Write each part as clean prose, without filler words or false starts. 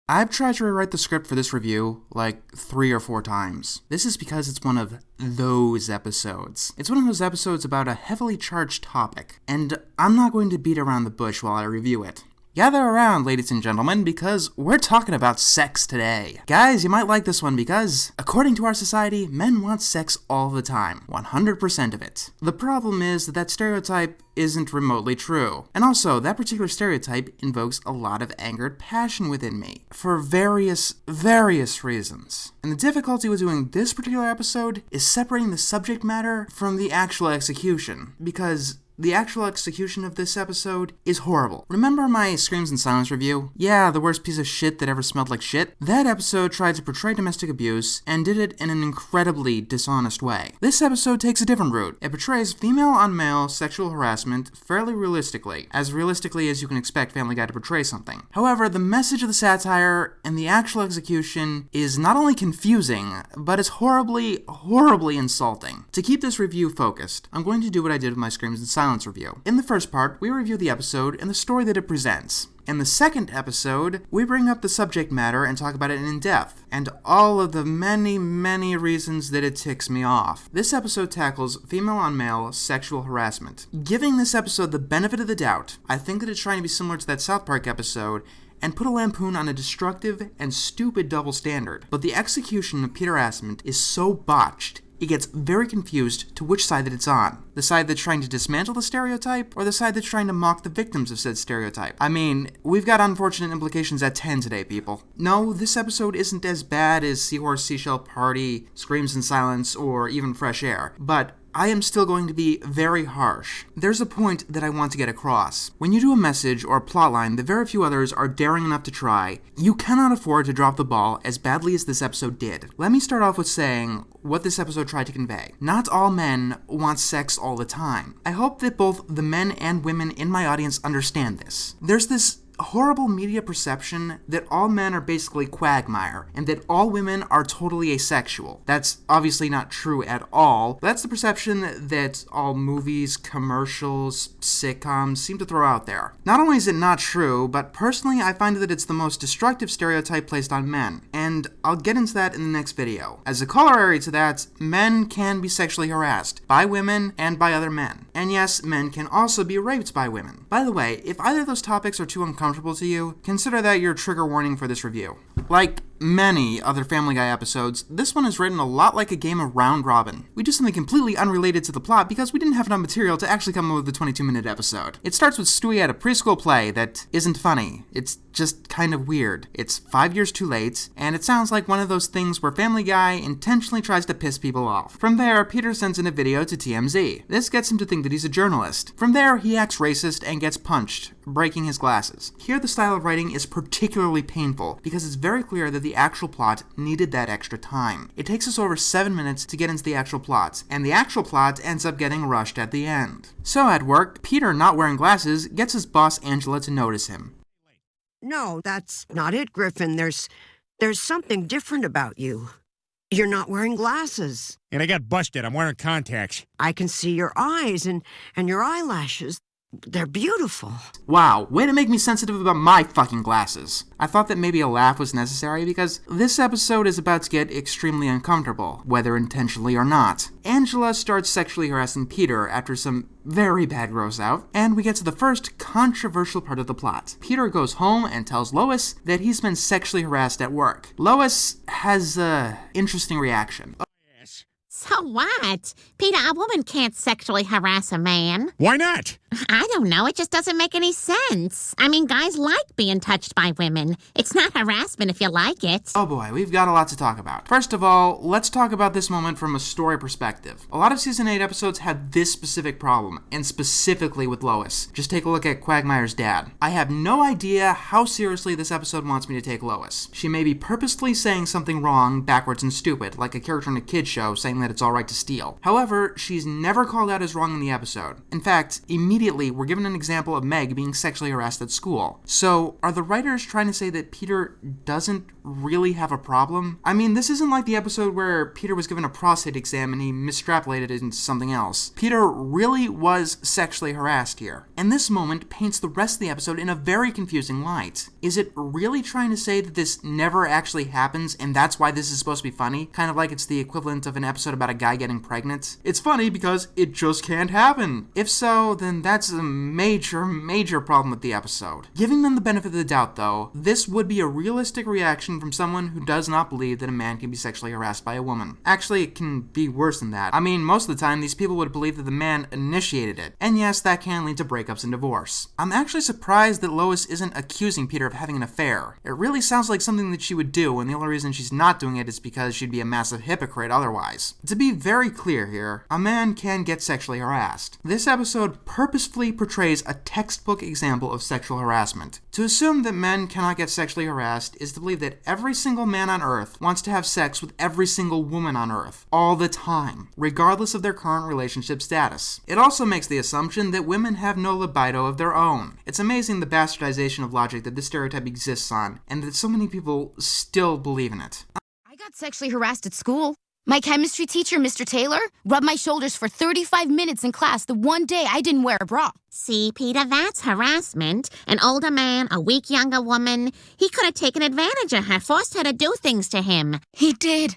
I've tried to rewrite the script for this review like 3 or 4 times. This is because it's one of those episodes. It's one of those episodes about a heavily charged topic, and I'm not going to beat around the bush while I review it. Gather around, ladies and gentlemen, because we're talking about sex today. Guys, you might like this one because, according to our society, men want sex all the time. 100% of it. The problem is that stereotype isn't remotely true. And also, that particular stereotype invokes a lot of angered passion within me. For various reasons. And the difficulty with doing this particular episode is separating the subject matter from the actual execution. Because the actual execution of this episode is horrible. Remember my Screams in Silence review? Yeah, the worst piece of shit that ever smelled like shit? That episode tried to portray domestic abuse and did it in an incredibly dishonest way. This episode takes a different route. It portrays female-on-male sexual harassment fairly realistically as you can expect Family Guy to portray something. However, the message of the satire and the actual execution is not only confusing, but it's horribly insulting. To keep this review focused, I'm going to do what I did with my Screams in Silence review. In the first part, we review the episode and the story that it presents. In the second episode, we bring up the subject matter and talk about it in depth, and all of the many reasons that it ticks me off. This episode tackles female-on-male sexual harassment. Giving this episode the benefit of the doubt, I think that it's trying to be similar to that South Park episode and put a lampoon on a destructive and stupid double standard. But the execution of Peter-Assment is so botched, it gets very confused to which side that it's on. The side that's trying to dismantle the stereotype, or the side that's trying to mock the victims of said stereotype. I mean, we've got unfortunate implications at 10 today, people. No, this episode isn't as bad as Seahorse, Seashell Party, Screams in Silence, or even Fresh Air, but I am still going to be very harsh. There's a point that I want to get across. When you do a message or a plotline that very few others are daring enough to try, you cannot afford to drop the ball as badly as this episode did. Let me start off with saying what this episode tried to convey. Not all men want sex all the time. I hope that both the men and women in my audience understand this. There's this horrible media perception that all men are basically Quagmire, and that all women are totally asexual. That's obviously not true at all. That's the perception that all movies, commercials, sitcoms seem to throw out there. Not only is it not true, but personally I find that it's the most destructive stereotype placed on men, and I'll get into that in the next video. As a corollary to that, men can be sexually harassed by women and by other men. And yes, men can also be raped by women. By the way, if either of those topics are too uncomfortable to you, consider that your trigger warning for this review. Like many other Family Guy episodes, this one is written a lot like a game of round robin. We do something completely unrelated to the plot because we didn't have enough material to actually come up with a 22-minute episode. It starts with Stewie at a preschool play that isn't funny. It's just kind of weird. It's 5 years too late, and it sounds like one of those things where Family Guy intentionally tries to piss people off. From there, Peter sends in a video to TMZ. This gets him to think that he's a journalist. From there, he acts racist and gets punched, breaking his glasses. Here, the style of writing is particularly painful because it's very clear that the actual plot needed that extra time. It takes us over 7 minutes to get into the actual plot, and the actual plot ends up getting rushed at the end. So at work, Peter, not wearing glasses, gets his boss Angela to notice him. No, that's not it, Griffin. There's something different about you. You're not wearing glasses. And I got busted. I'm wearing contacts. I can see your eyes and your eyelashes. They're beautiful. Wow, way to make me sensitive about my fucking glasses. I thought that maybe a laugh was necessary because this episode is about to get extremely uncomfortable, whether intentionally or not. Angela starts sexually harassing Peter after some very bad gross out, and we get to the first controversial part of the plot. Peter goes home and tells Lois that he's been sexually harassed at work. Lois has a interesting reaction. So what? Peter, a woman can't sexually harass a man. Why not? I don't know. It just doesn't make any sense. I mean, guys like being touched by women. It's not harassment if you like it. Oh boy, we've got a lot to talk about. First of all, let's talk about this moment from a story perspective. A lot of Season 8 episodes have this specific problem, and specifically with Lois. Just take a look at Quagmire's dad. I have no idea how seriously this episode wants me to take Lois. She may be purposely saying something wrong, backwards, and stupid, like a character in a kid's show saying that it's alright to steal. However, she's never called out as wrong in the episode. In fact, immediately we're given an example of Meg being sexually harassed at school. So, are the writers trying to say that Peter doesn't really have a problem? I mean, this isn't like the episode where Peter was given a prostate exam and he mistrappolated it into something else. Peter really was sexually harassed here. And this moment paints the rest of the episode in a very confusing light. Is it really trying to say that this never actually happens and that's why this is supposed to be funny? Kind of like it's the equivalent of an episode about a guy getting pregnant? It's funny because it just can't happen. If so, then that's a major problem with the episode. Giving them the benefit of the doubt though, this would be a realistic reaction from someone who does not believe that a man can be sexually harassed by a woman. Actually, it can be worse than that. I mean, most of the time these people would believe that the man initiated it. And yes, that can lead to breakups and divorce. I'm actually surprised that Lois isn't accusing Peter of having an affair. It really sounds like something that she would do, and the only reason she's not doing it is because she'd be a massive hypocrite otherwise. To be very clear here, a man can get sexually harassed. This episode purposefully portrays a textbook example of sexual harassment. To assume that men cannot get sexually harassed is to believe that every single man on Earth wants to have sex with every single woman on Earth, all the time, regardless of their current relationship status. It also makes the assumption that women have no libido of their own. It's amazing the bastardization of logic that this stereotype exists on, and that so many people still believe in it. I got sexually harassed at school. My chemistry teacher, Mr. Taylor, rubbed my shoulders for 35 minutes in class the one day I didn't wear a bra. See, Peter, that's harassment. An older man, a weak younger woman. He could have taken advantage of her, forced her to do things to him. He did.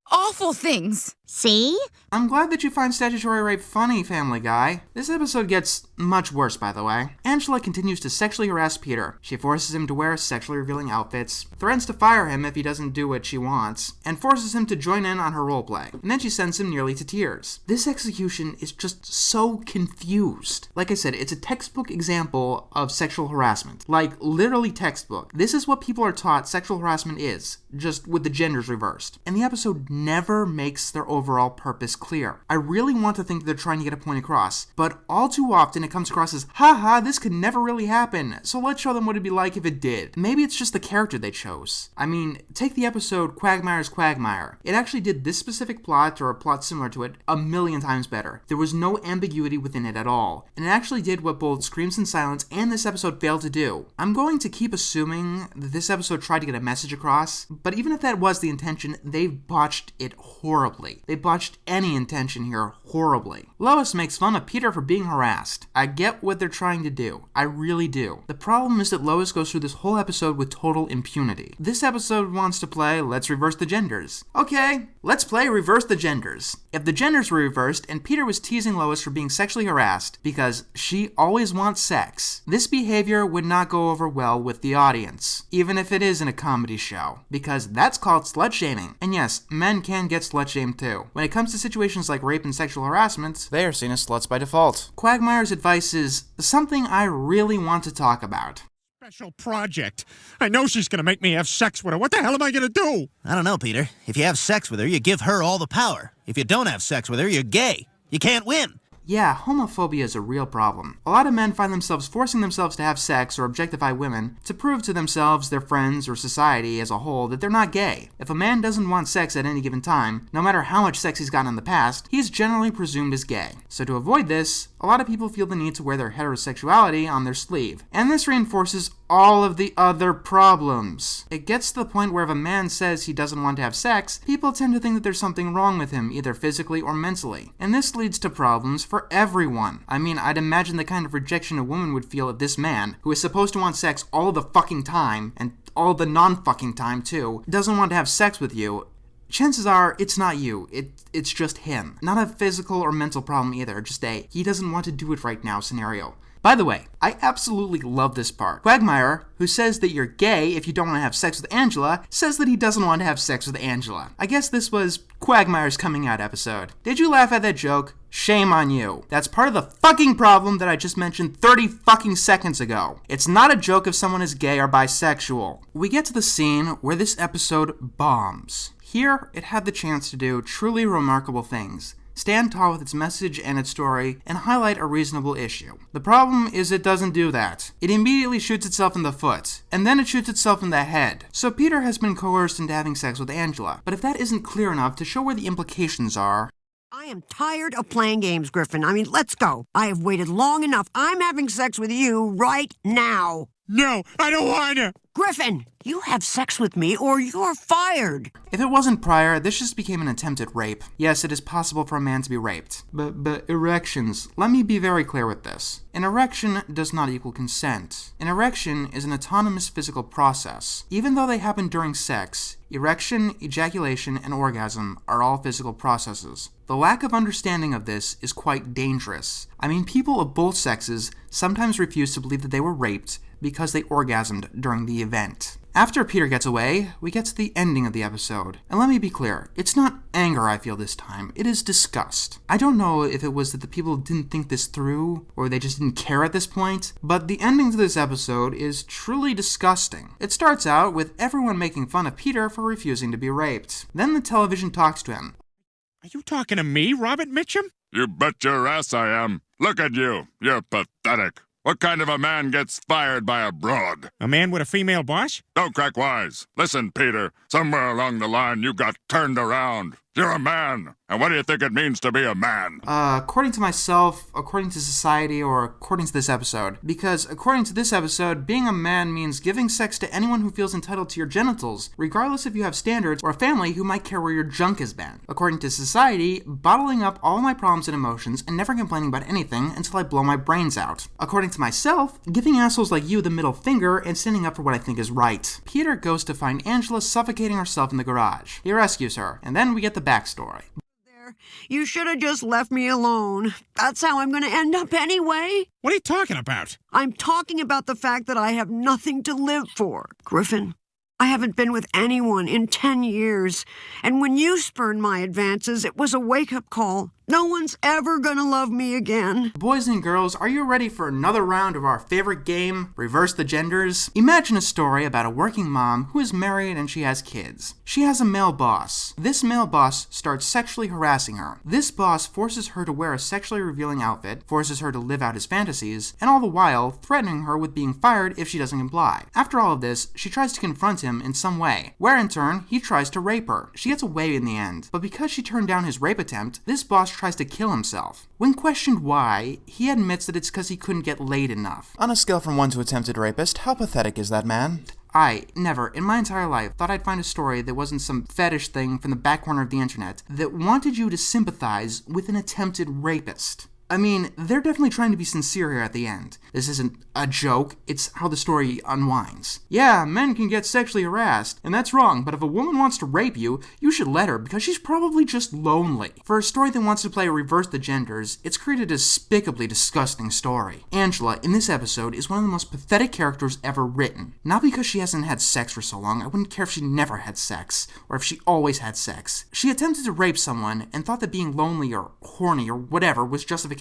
Awful things. See? I'm glad that you find statutory rape funny, Family Guy. This episode gets much worse, by the way. Angela continues to sexually harass Peter. She forces him to wear sexually revealing outfits, threatens to fire him if he doesn't do what she wants, and forces him to join in on her roleplay. And then she sends him nearly to tears. This execution is just so confused. Like I said, it's a textbook example of sexual harassment. Like, literally textbook. This is what people are taught sexual harassment is, just with the genders reversed. And the episode never makes their overall purpose clear. I really want to think that they're trying to get a point across, but all too often it comes across as, haha, this could never really happen, so let's show them what it'd be like if it did. Maybe it's just the character they chose. I mean, take the episode Quagmire's Quagmire. It actually did this specific plot, or a plot similar to it, a million times better. There was no ambiguity within it at all, and it actually did what both Screams in Silence and this episode failed to do. I'm going to keep assuming that this episode tried to get a message across, but even if that was the intention, they've botched it horribly. They botched any intention here horribly. Lois makes fun of Peter for being harassed. I get what they're trying to do. I really do. The problem is that Lois goes through this whole episode with total impunity. This episode wants to play Let's Reverse the Genders. Okay, let's play Reverse the Genders. If the genders were reversed and Peter was teasing Lois for being sexually harassed because she always wants sex, this behavior would not go over well with the audience, even if it is in a comedy show, because that's called slut-shaming. And yes, men can get slut-shamed too. When it comes to situations like rape and sexual harassment, they are seen as sluts by default. Quagmire's advice is something I really want to talk about. Special project. I know she's gonna make me have sex with her. What the hell am I gonna do? I don't know, Peter. If you have sex with her, you give her all the power. If you don't have sex with her, you're gay. You can't win. Yeah, homophobia is a real problem. A lot of men find themselves forcing themselves to have sex or objectify women to prove to themselves, their friends, or society as a whole that they're not gay. If a man doesn't want sex at any given time, no matter how much sex he's gotten in the past, he's generally presumed as gay. So to avoid this, a lot of people feel the need to wear their heterosexuality on their sleeve. And this reinforces all of the other problems. It gets to the point where if a man says he doesn't want to have sex, people tend to think that there's something wrong with him, either physically or mentally. And this leads to problems for everyone. I mean, I'd imagine the kind of rejection a woman would feel if this man, who is supposed to want sex all the fucking time, and all the non-fucking time too, doesn't want to have sex with you. Chances are, it's not you, it's just him. Not a physical or mental problem either, just a he doesn't want to do it right now scenario. By the way, I absolutely love this part. Quagmire, who says that you're gay if you don't want to have sex with Angela, says that he doesn't want to have sex with Angela. I guess this was Quagmire's coming out episode. Did you laugh at that joke? Shame on you. That's part of the fucking problem that I just mentioned 30 fucking seconds ago. It's not a joke if someone is gay or bisexual. We get to the scene where this episode bombs. Here, it had the chance to do truly remarkable things. Stand tall with its message and its story, and highlight a reasonable issue. The problem is it doesn't do that. It immediately shoots itself in the foot, and then it shoots itself in the head. So Peter has been coerced into having sex with Angela, but if that isn't clear enough to show where the implications are, I am tired of playing games, Griffin. I mean, let's go. I have waited long enough. I'm having sex with you right now. No, I don't want to. Griffin, you have sex with me or you're fired. If it wasn't prior, this just became an attempted rape. Yes, it is possible for a man to be raped. But erections, let me be very clear with this. An erection does not equal consent. An erection is an autonomous physical process. Even though they happen during sex, erection, ejaculation, and orgasm are all physical processes. The lack of understanding of this is quite dangerous. I mean, people of both sexes sometimes refuse to believe that they were raped because they orgasmed during the event. After Peter gets away, we get to the ending of the episode. And let me be clear, it's not anger I feel this time, it is disgust. I don't know if it was that the people didn't think this through, or they just didn't care at this point, but the ending to this episode is truly disgusting. It starts out with everyone making fun of Peter for refusing to be raped. Then the television talks to him. Are you talking to me, Robert Mitchum? You bet your ass I am. Look at you. You're pathetic. What kind of a man gets fired by a broad? A man with a female boss? Don't crack wise. Listen, Peter, somewhere along the line you got turned around. You're a man. And what do you think it means to be a man? According to myself, according to society, or according to this episode. Because according to this episode, being a man means giving sex to anyone who feels entitled to your genitals, regardless if you have standards or a family who might care where your junk has been. According to society, bottling up all my problems and emotions and never complaining about anything until I blow my brains out. According to myself, giving assholes like you the middle finger and standing up for what I think is right. Peter goes to find Angela suffocating herself in the garage. He rescues her, and then we get the backstory. You should have just left me alone. That's how I'm going to end up anyway. What are you talking about? I'm talking about the fact that I have nothing to live for. Griffin, I haven't been with anyone in 10 years. And when you spurned my advances, it was a wake-up call. No one's ever gonna love me again. Boys and girls, are you ready for another round of our favorite game, Reverse the Genders? Imagine a story about a working mom who is married and she has kids. She has a male boss. This male boss starts sexually harassing her. This boss forces her to wear a sexually revealing outfit, forces her to live out his fantasies, and all the while threatening her with being fired if she doesn't comply. After all of this, she tries to confront him in some way, where in turn, he tries to rape her. She gets away in the end, but because she turned down his rape attempt, this boss tries to kill himself. When questioned why, he admits that it's because he couldn't get laid enough. On a scale from 1 to attempted rapist, how pathetic is that man? I never, in my entire life, thought I'd find a story that wasn't some fetish thing from the back corner of the internet that wanted you to sympathize with an attempted rapist. I mean, they're definitely trying to be sincere here at the end. This isn't a joke, it's how the story unwinds. Yeah, men can get sexually harassed, and that's wrong, but if a woman wants to rape you, you should let her because she's probably just lonely. For a story that wants to play Reverse the Genders, it's created a despicably disgusting story. Angela, in this episode, is one of the most pathetic characters ever written. Not because she hasn't had sex for so long, I wouldn't care if she never had sex, or if she always had sex. She attempted to rape someone and thought that being lonely or horny or whatever was justification.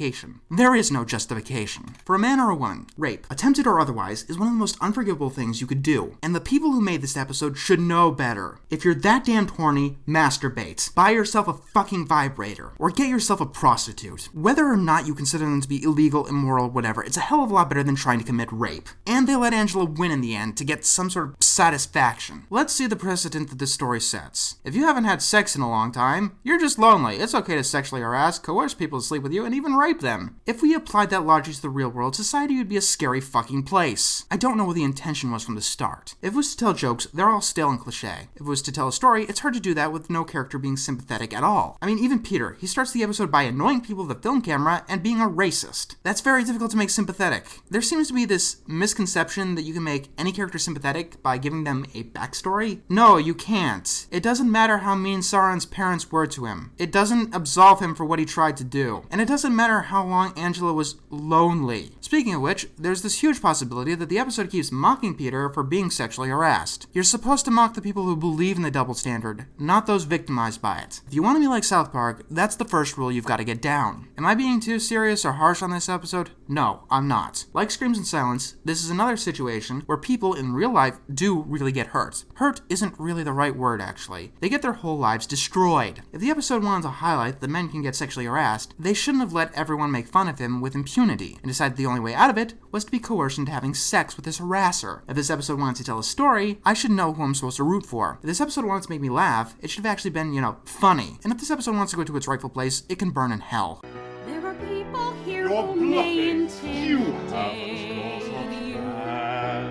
There is no justification. For a man or a woman, rape, attempted or otherwise, is one of the most unforgivable things you could do. And the people who made this episode should know better. If you're that damned horny, masturbate. Buy yourself a fucking vibrator. Or get yourself a prostitute. Whether or not you consider them to be illegal, immoral, whatever, it's a hell of a lot better than trying to commit rape. And they let Angela win in the end to get some sort of satisfaction. Let's see the precedent that this story sets. If you haven't had sex in a long time, you're just lonely. It's okay to sexually harass, coerce people to sleep with you, and even rape them. If we applied that logic to the real world, society would be a scary fucking place. I don't know what the intention was from the start. If it was to tell jokes, they're all stale and cliche. If it was to tell a story, it's hard to do that with no character being sympathetic at all. I mean, even Peter, he starts the episode by annoying people with a film camera and being a racist. That's very difficult to make sympathetic. There seems to be this misconception that you can make any character sympathetic by giving them a backstory. No, you can't. It doesn't matter how mean Sauron's parents were to him. It doesn't absolve him for what he tried to do. And it doesn't matter how long Angela was lonely. Speaking of which, there's this huge possibility that the episode keeps mocking Peter for being sexually harassed. You're supposed to mock the people who believe in the double standard, not those victimized by it. If you want to be like South Park, that's the first rule you've got to get down. Am I being too serious or harsh on this episode? No, I'm not. Like Screams in Silence, this is another situation where people in real life do really get hurt. Hurt isn't really the right word, actually. They get their whole lives destroyed. If the episode wanted to highlight that men can get sexually harassed, they shouldn't have let everyone make fun of him with impunity, and decided the only way out of it was to be coerced into having sex with his harasser. If this episode wanted to tell a story, I should know who I'm supposed to root for. If this episode wanted to make me laugh, it should have actually been, funny. And if this episode wants to go to its rightful place, it can burn in hell. There are people here who may intimidate you.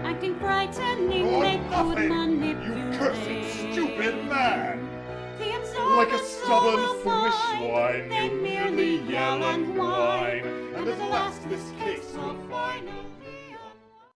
Acting frightening, they could manipulate. You cursed, stupid man! The Like a absorbent stubborn, soul will foolish find swine, they you merely merely yell and whine, and at last this case will final.